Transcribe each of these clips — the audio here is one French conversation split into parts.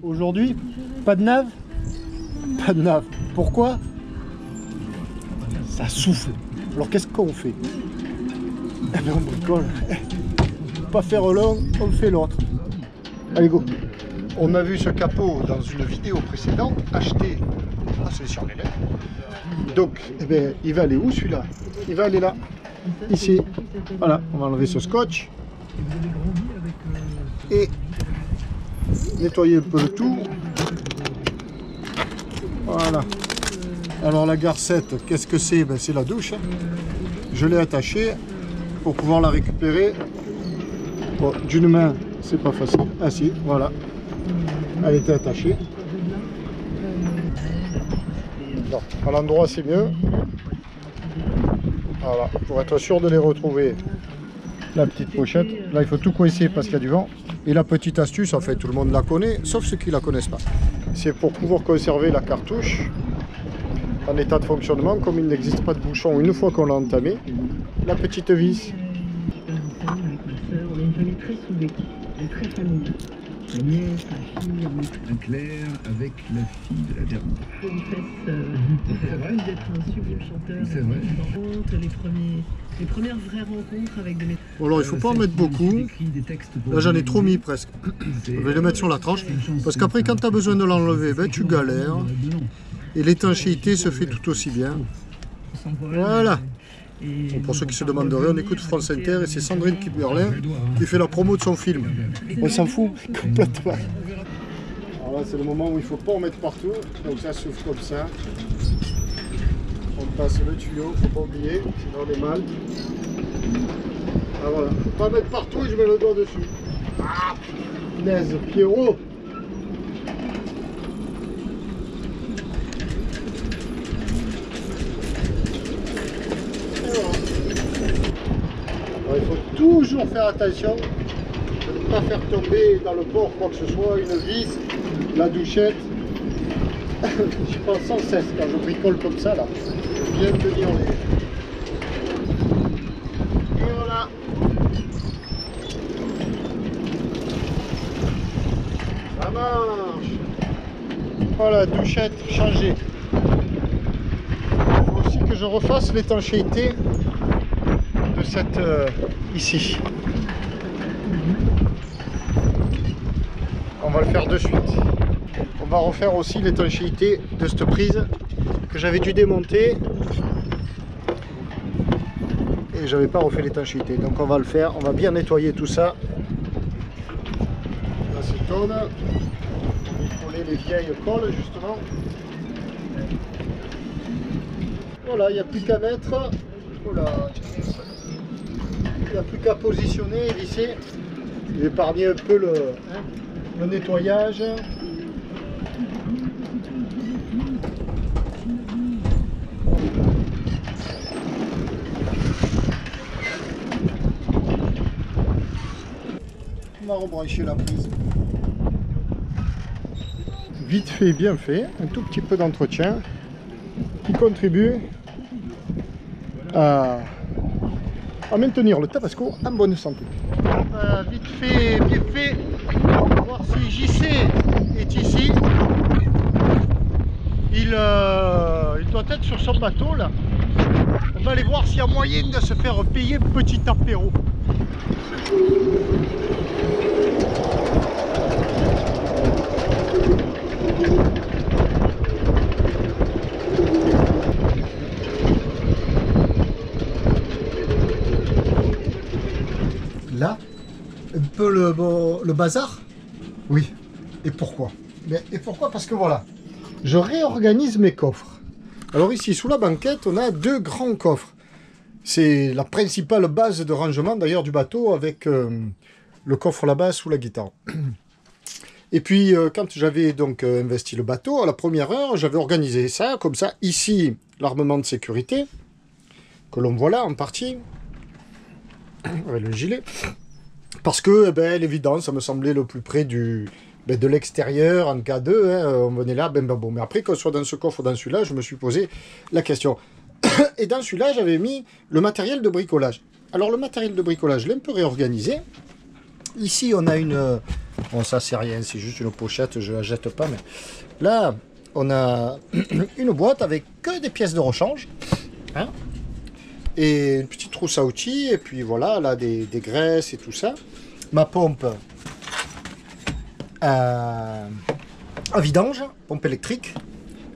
Aujourd'hui, pas de nave? Pas de nave. Pourquoi? Ça souffle. Alors qu'est-ce qu'on fait? Eh bien on bricole. Pas faire l'un, on fait l'autre. Allez go. On a vu ce capot dans une vidéo précédente, acheté. Ah c'est sur les lèvres. Donc, eh bien, il va aller où celui-là? Il va aller là. Ici. Voilà, on va enlever ce scotch. Et nettoyer un peu le tout. Voilà. Alors la garcette, qu'est-ce que c'est? Ben, c'est la douche. Je l'ai attachée pour pouvoir la récupérer. Bon, d'une main, c'est pas facile. Ah si, voilà. Elle était attachée. Non, à l'endroit c'est mieux. Voilà, pour être sûr de les retrouver. La petite pochette. Là, il faut tout coincer parce qu'il y a du vent. Et la petite astuce, en fait, tout le monde la connaît, sauf ceux qui ne la connaissent pas. C'est pour pouvoir conserver la cartouche en état de fonctionnement, comme il n'existe pas de bouchon une fois qu'on l'a entamé. La petite vis. On a une famille très soudée, très familiale. Ma nièce, ma fille, Un Claire avec la fille de la dernière. c'est vrai d'être un sublime chanteur. C'est vrai. Les premières vraies rencontres avec des métiers. Bon, alors, il ne faut pas en mettre beaucoup. Là, j'en ai trop mis presque. Je vais le mettre sur la tranche. Parce qu'après, quand tu as besoin de l'enlever, ben, tu galères. Et l'étanchéité se fait tout aussi bien. Voilà. Bon, pour ceux qui se demanderaient, on écoute France Inter et c'est Sandrine Kiberlin qui fait la promo de son film. On s'en fout complètement. Alors là, c'est le moment où il ne faut pas en mettre partout. Donc ça s'ouvre comme ça. On passe le tuyau, faut pas oublier, sinon on est mal. Ah voilà, faut pas mettre partout et je mets le doigt dessus. Ah, punaise, Pierrot. Alors, il faut toujours faire attention de ne pas faire tomber dans le bord quoi que ce soit, une vis, la douchette. Je pense sans cesse quand je bricole comme ça là. Bien tenir les... Et voilà. Ça marche. Voilà, douchette changée. Il faut aussi que je refasse l'étanchéité de cette ici. On va le faire de suite. On va refaire aussi l'étanchéité de cette prise que j'avais dû démonter et j'avais pas refait l'étanchéité, donc on va le faire, on va bien nettoyer tout ça, l'acétone, coller les vieilles colles justement. Voilà, il n'y a plus qu'à mettre, voilà, il n'y a plus qu'à positionner et visser, épargner un peu le nettoyage. On va rebrancher la prise. Vite fait, bien fait, un tout petit peu d'entretien qui contribue à maintenir le Tabasco en bonne santé. Vite fait, bien fait, on va voir si JC est ici. Il doit être sur son bateau là. On va aller voir s'il y a moyen de se faire payer petit apéro. Là, un peu le bazar. Oui. Et pourquoi? Et pourquoi? Parce que voilà, je réorganise mes coffres. Alors ici, sous la banquette, on a deux grands coffres. C'est la principale base de rangement d'ailleurs du bateau avec le coffre là-bas sous la guitare. Et puis quand j'avais donc investi le bateau, à la première heure, j'avais organisé ça comme ça. Ici, l'armement de sécurité, que l'on voit là en partie, avec le gilet. Parce que, l'évidence, ça me semblait le plus près de l'extérieur en cas de, on venait là, bon. Mais après, qu'on soit dans ce coffre ou dans celui-là, je me suis posé la question. Et dans celui-là, j'avais mis le matériel de bricolage. Alors, le matériel de bricolage, je l'ai un peu réorganisé. Ici, on a une Bon, ça c'est rien, c'est juste une pochette, je la jette pas. Mais là, on a une boîte avec que des pièces de rechange. Hein, et une petite trousse à outils. Et puis voilà, là, des graisses et tout ça. Ma pompe à vidange, pompe électrique.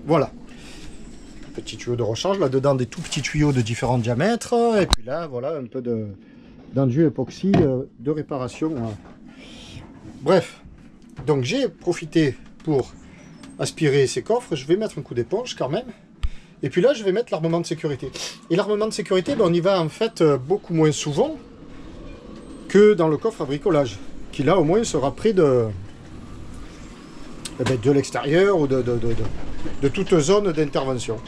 Voilà. Petit tuyau de rechange. Là-dedans, des tout petits tuyaux de différents diamètres. Et puis là, voilà, un peu d'enduit époxy de réparation. Bref, donc j'ai profité pour aspirer ces coffres. Je vais mettre un coup d'éponge quand même. Et puis là, je vais mettre l'armement de sécurité. Et l'armement de sécurité, ben, on y va en fait beaucoup moins souvent que dans le coffre à bricolage, qui là au moins sera près de l'extérieur ou de toute zone d'intervention.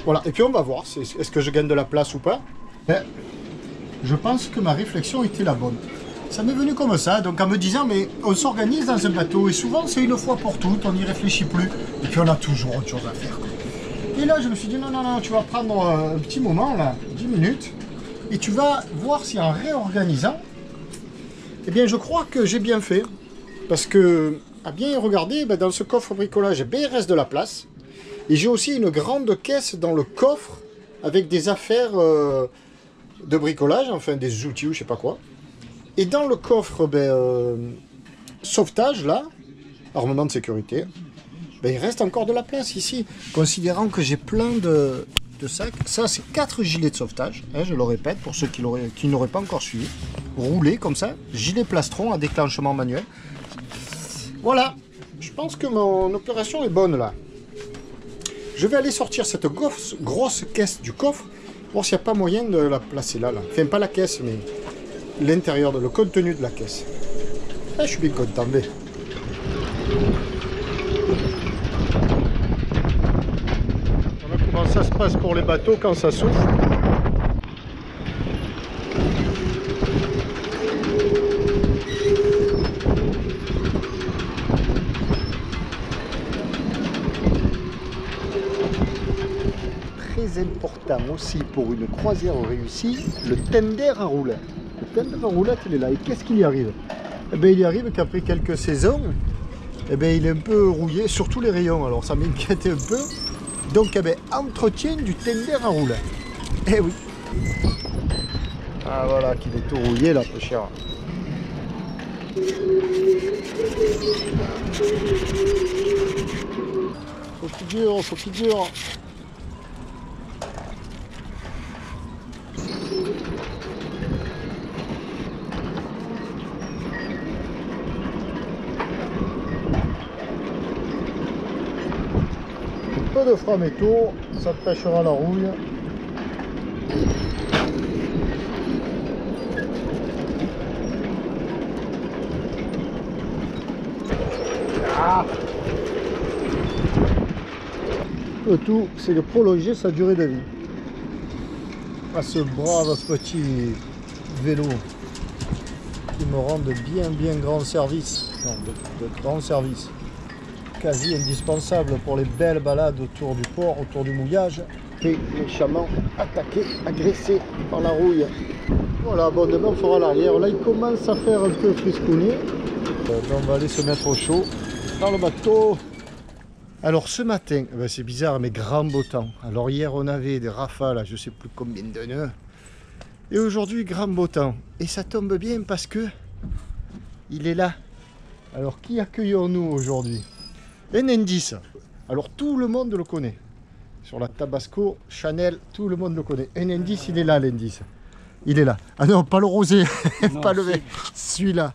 Voilà, et puis on va voir, est-ce que je gagne de la place ou pas. Ben, je pense que ma réflexion était la bonne. Ça m'est venu comme ça, donc en me disant, mais on s'organise dans un bateau, et souvent c'est une fois pour toutes, on n'y réfléchit plus, et puis on a toujours autre chose à faire. Et là je me suis dit, non, non, non, tu vas prendre un petit moment, là, 10 minutes, et tu vas voir si en réorganisant, eh bien je crois que j'ai bien fait, parce que, à bien y regarder, ben, dans ce coffre bricolage, ben, il reste de la place, et j'ai aussi une grande caisse dans le coffre, avec des affaires de bricolage, enfin des outils ou je sais pas quoi. Et dans le coffre sauvetage, là, armement de sécurité, ben, il reste encore de la place ici. Considérant que j'ai plein de sacs. Ça, c'est 4 gilets de sauvetage, hein, je le répète, pour ceux qui n'auraient pas encore suivi. Roulés comme ça, gilet plastron à déclenchement manuel. Voilà, je pense que mon opération est bonne là. Je vais aller sortir cette grosse caisse du coffre, voir s'il n'y a pas moyen de la placer là. Enfin, pas la caisse, mais l'intérieur, le contenu de la caisse. Ah, je suis bien content. Mais... voilà comment ça se passe pour les bateaux quand ça souffle. Très important aussi pour une croisière réussie, le tender à roulettes. Le tender à roulettes, il est là. Et qu'est-ce qu'il y arrive? Eh bien, il y arrive qu'après quelques saisons, eh bien, il est un peu rouillé sur tous les rayons. Alors ça m'inquiète un peu. Donc, eh bien, entretien du tender à roulettes. Eh oui. Ah voilà, qu'il est tout rouillé là, peu cher. Faut qu'il dure. Un peu de frein métaux, ça te pêchera la rouille. Ah. Le tout, c'est de prolonger sa durée de vie. À ce brave petit vélo qui me rend de bien grand service. Non, de grand service. Quasi indispensable pour les belles balades autour du port, autour du mouillage. Et méchamment attaqué, agressé par la rouille. Voilà, bon, demain on fera l'arrière. Là, il commence à faire un peu friscouiller. On va aller se mettre au chaud dans le bateau. Alors ce matin, ben c'est bizarre, mais grand beau temps. Alors hier, on avait des rafales, je sais plus combien de nœuds. Et aujourd'hui, grand beau temps. Et ça tombe bien parce que il est là. Alors qui accueillons-nous aujourd'hui? Un indice. Alors tout le monde le connaît. Sur la Tabasco, Chanel, tout le monde le connaît. Un indice, il est là, l'indice. Il est là. Ah non, pas le rosé, pas le vert, celui-là.